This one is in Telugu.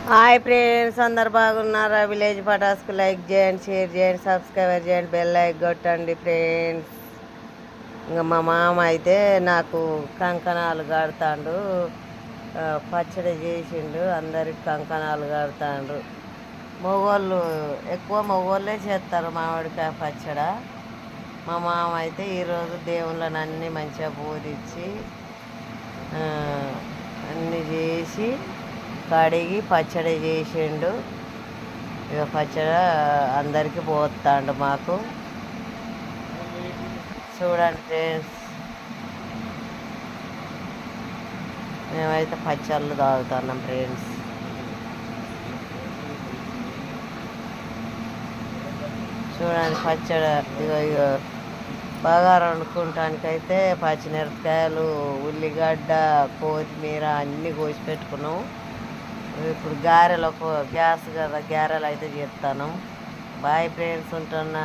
హాయ్ ఫ్రెండ్స్, అందరు బాగున్నారా? విలేజ్ పటాస్కు లైక్ చేయండి, షేర్ చేయండి, సబ్స్క్రైబర్ చేయండి, బెల్ లైక్ కొట్టండి ఫ్రెండ్స్. ఇంకా మా మామ అయితే నాకు కంకణాలు కడతాడు, పచ్చడి చేసిండు, అందరికి కంకణాలు కడతాడు. ఎక్కువ మగవాళ్ళే చేస్తారు మామిడికాయ పచ్చడి. మా మామ అయితే ఈరోజు దేవుళ్ళని అన్నీ మంచిగా పూజించి అన్నీ చేసి కడిగి పచ్చడి చేసిండు. ఇక పచ్చడి అందరికీ పోతాడు. మాకు చూడండి ఫ్రెండ్స్, మేమైతే పచ్చళ్ళు తాగుతున్నాం ఫ్రెండ్స్. చూడండి పచ్చడి ఇగో బాగా వండుకుంటానికైతే పచ్చిమిరపకాయలు, ఉల్లిగడ్డ, కొత్తిమీర అన్నీ కోసి పెట్టుకున్నాం. ఇప్పుడు గారెలకు గ్యాస్ కదా, గారెలు అయితే చేస్తాను. బాయ్ ఫ్రెండ్స్, ఉంటున్నా.